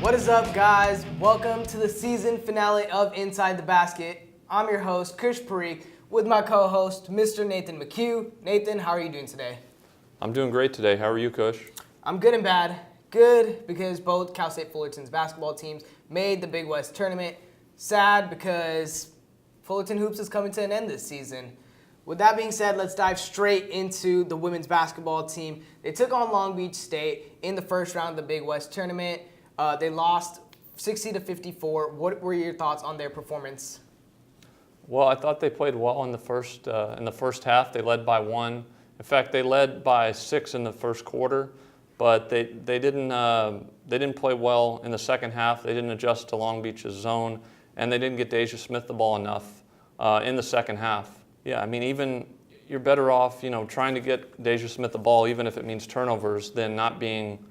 What is up, guys? Welcome to the season finale of Inside the Basket. I'm your host, Kush Parikh, with my co-host, Mr. Nathan McHugh. Nathan, how are you doing today? I'm doing great today. How are you, Kush? I'm good and bad. Good because both Cal State Fullerton's basketball teams made the Big West tournament. Sad because Fullerton Hoops is coming to an end this season. With that being said, let's dive straight into the women's basketball team. They took on Long Beach State in the first round of the Big West tournament. They lost 60-54. What were your thoughts on their performance? Well, I thought they played well in the first half. They led by 1. In fact, they led by 6 in the first quarter, but they didn't play well in the second half. They didn't adjust to Long Beach's zone, and they didn't get Deja Smith the ball enough in the second half. Yeah, I mean, even you're better off, trying to get Deja Smith the ball, even if it means turnovers, than not being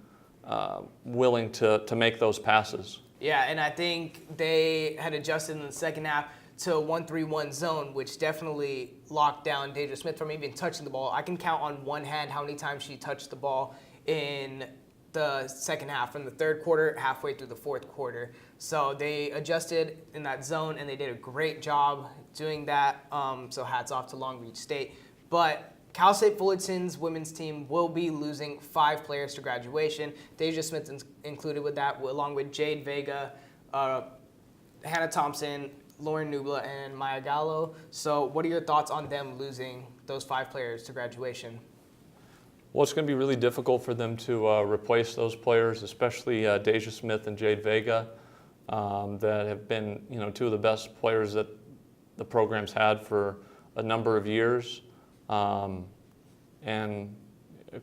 willing to make those passes. Yeah, and I think they had adjusted in the second half to a 1-3-1 zone, which definitely locked down Deja Smith from even touching the ball. I can count on one hand how many times she touched the ball in the second half, from the third quarter halfway through the fourth quarter. So they adjusted in that zone, and they did a great job doing that. So hats off to Long Beach State. But Cal State Fullerton's women's team will be losing 5 players to graduation. Deja Smith is included with that, along with Jade Vega, Hannah Thompson, Lauren Nubla, and Maya Gallo. So what are your thoughts on them losing those 5 players to graduation? Well, it's going to be really difficult for them to replace those players, especially Deja Smith and Jade Vega, that have been, 2 of the best players that the program's had for a number of years. And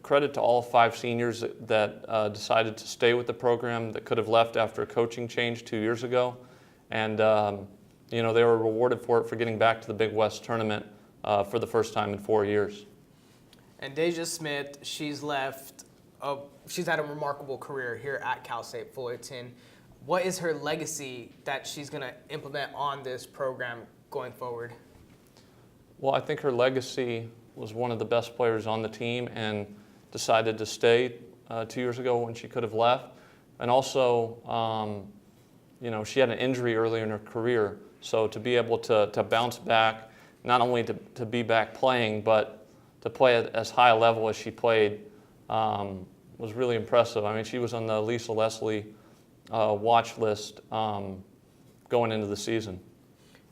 credit to all 5 seniors that decided to stay with the program, that could have left after a coaching change 2 years ago. And, they were rewarded for it, for getting back to the Big West tournament for the first time in 4 years. And Deja Smith, she's had a remarkable career here at Cal State Fullerton. What is her legacy that she's going to implement on this program going forward? Well, I think her legacy was one of the best players on the team and decided to stay 2 years ago when she could have left. And also, she had an injury earlier in her career. So to be able to bounce back, not only to be back playing, but to play at as high a level as she played was really impressive. I mean, she was on the Lisa Leslie watch list going into the season.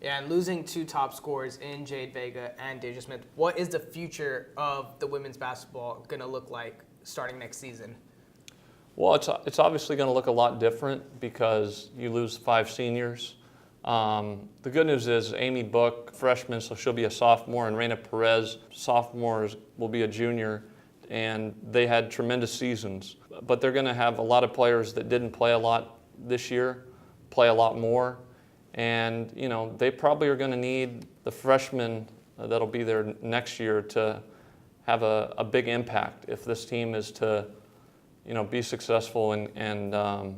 Yeah, and losing 2 top scorers in Jade Vega and Deja Smith, what is the future of the women's basketball going to look like starting next season? Well, it's obviously going to look a lot different because you lose 5 seniors. The good news is Amy Book, freshman, so she'll be a sophomore, and Reina Perez, sophomores, will be a junior, and they had tremendous seasons. But they're going to have a lot of players that didn't play a lot this year, play a lot more. And, they probably are going to need the freshmen that'll be there next year to have a big impact if this team is to, be successful and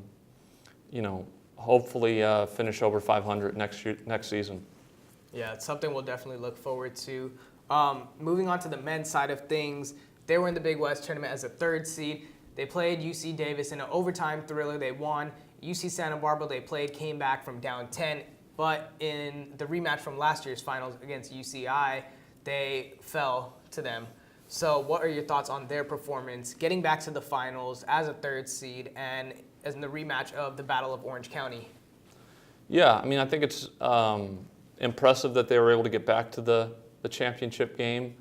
hopefully finish over 500 next season. Yeah, it's something we'll definitely look forward to. Moving on to the men's side of things, they were in the Big West tournament as a 3rd seed. They played UC Davis in an overtime thriller. They won. UC Santa Barbara, they played, came back from down 10, but in the rematch from last year's finals against UCI, they fell to them. So what are your thoughts on their performance, getting back to the finals as a 3rd seed and as in the rematch of the Battle of Orange County? Yeah, I mean, I think it's impressive that they were able to get back to the championship game,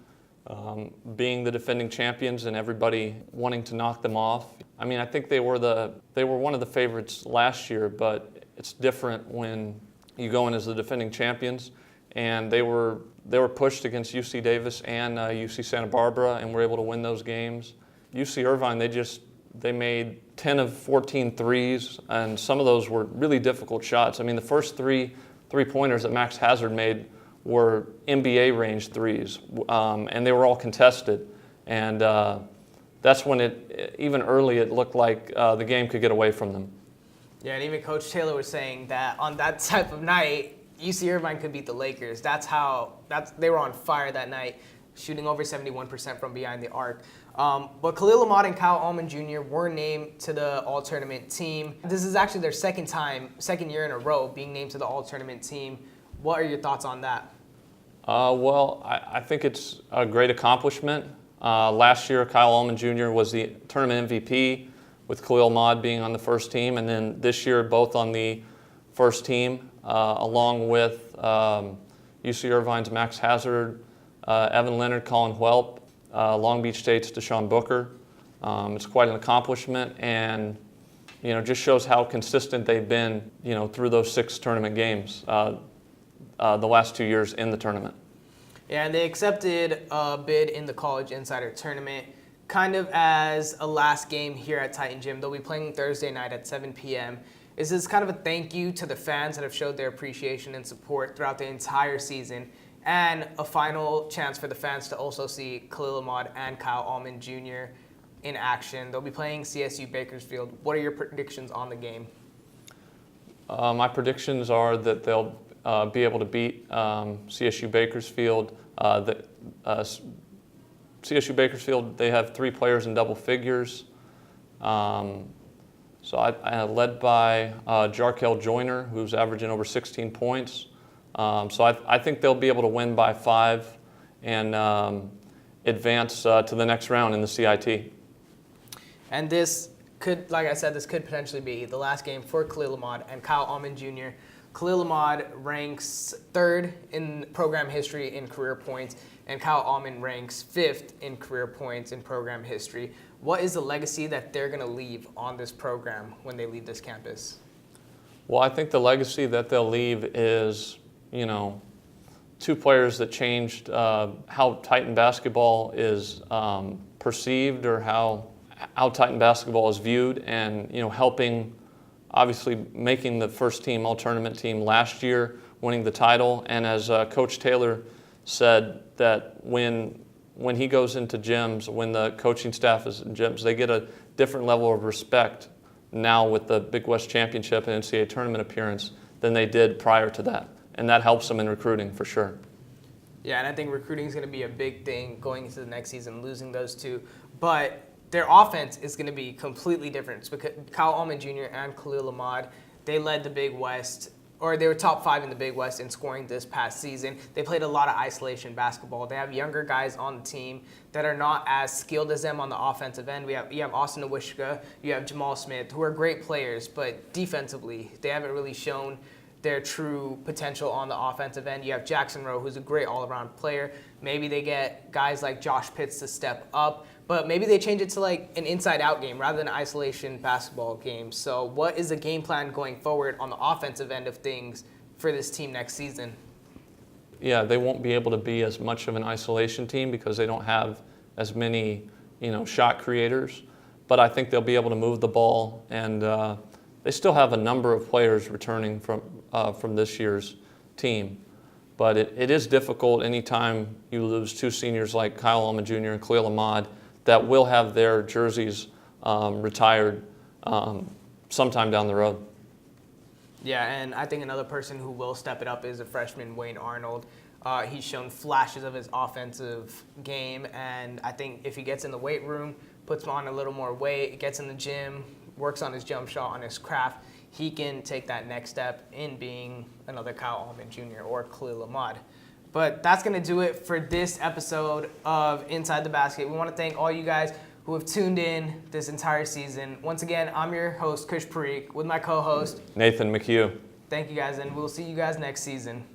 being the defending champions and everybody wanting to knock them off. I mean, I think they were one of the favorites last year, but it's different when you go in as the defending champions. And they were pushed against UC Davis and UC Santa Barbara, and were able to win those games. UC Irvine, they made 10 of 14 threes, and some of those were really difficult shots. I mean, the first 3 3-pointers that Max Hazard made were NBA range threes, and they were all contested. And that's when even early, it looked like the game could get away from them. Yeah, and even Coach Taylor was saying that on that type of night, UC Irvine could beat the Lakers. They were on fire that night. shooting over 71% from behind the arc. But Khalil Ahmad and Kyle Allman Jr. were named to the All-Tournament team. This is actually their second year in a row being named to the All-Tournament team. What are your thoughts on that? Well, I think it's a great accomplishment. Last year, Kyle Allman Jr. was the tournament MVP, with Khalil Ahmad being on the first team, and then this year both on the first team, along with UC Irvine's Max Hazard, Evan Leonard, Colin Whelp, Long Beach State's Deshaun Booker. It's quite an accomplishment, and just shows how consistent they've been, through those 6 tournament games, the last 2 years in the tournament. Yeah, and they accepted a bid in the College Insider Tournament, kind of as a last game here at Titan Gym. They'll be playing Thursday night at 7 p.m. Is this kind of a thank you to the fans that have showed their appreciation and support throughout the entire season, and a final chance for the fans to also see Khalil Ahmad and Kyle Allman Jr. in action? They'll be playing CSU Bakersfield. What are your predictions on the game? My predictions are that they'll be able to beat CSU Bakersfield. CSU Bakersfield, they have 3 players in double figures. So I led by Jarkel Joyner, who's averaging over 16 points. So I think they'll be able to win by 5 and advance to the next round in the CIT. And this could, like I said, this could potentially be the last game for Khalil Ahmad and Kyle Allman Jr. Khalil Ahmad ranks 3rd in program history in career points, and Kyle Allman ranks 5th in career points in program history. What is the legacy that they're going to leave on this program when they leave this campus? Well, I think the legacy that they'll leave is, 2 players that changed how Titan basketball is perceived, or how Titan basketball is viewed, and helping, obviously making the first team all-tournament team last year, winning the title. And as Coach Taylor said, that when he goes into gyms, when the coaching staff is in gyms, they get a different level of respect now with the Big West Championship and NCAA tournament appearance than they did prior to that. And that helps them in recruiting for sure. Yeah, and I think recruiting is going to be a big thing going into the next season, losing those 2. But their offense is going to be completely different. Because Kyle Allman Jr. and Khalil Ahmad, they led the Big West, or they were top 5 in the Big West in scoring this past season. They played a lot of isolation basketball. They have younger guys on the team that are not as skilled as them on the offensive end. You have Austin Awishka, you have Jamal Smith, who are great players, but defensively, they haven't really shown their true potential on the offensive end. You have Jackson Rowe, who's a great all-around player. Maybe they get guys like Josh Pitts to step up, but maybe they change it to like an inside-out game rather than an isolation basketball game. So what is the game plan going forward on the offensive end of things for this team next season? Yeah, they won't be able to be as much of an isolation team because they don't have as many, shot creators. But I think they'll be able to move the ball, and they still have a number of players returning from this year's team. But it is difficult anytime you lose 2 seniors like Kyle Allman Jr. and Khalil Ahmad that will have their jerseys retired sometime down the road. Yeah, and I think another person who will step it up is a freshman, Wayne Arnold. He's shown flashes of his offensive game, and I think if he gets in the weight room, puts on a little more weight, gets in the gym, works on his jump shot, on his craft, he can take that next step in being another Kyle Allman Jr. or Khalil Ahmad. But that's going to do it for this episode of Inside the Basket. We want to thank all you guys who have tuned in this entire season. Once again, I'm your host, Kush Parikh, with my co-host, Nathan McHugh. Thank you guys, and we'll see you guys next season.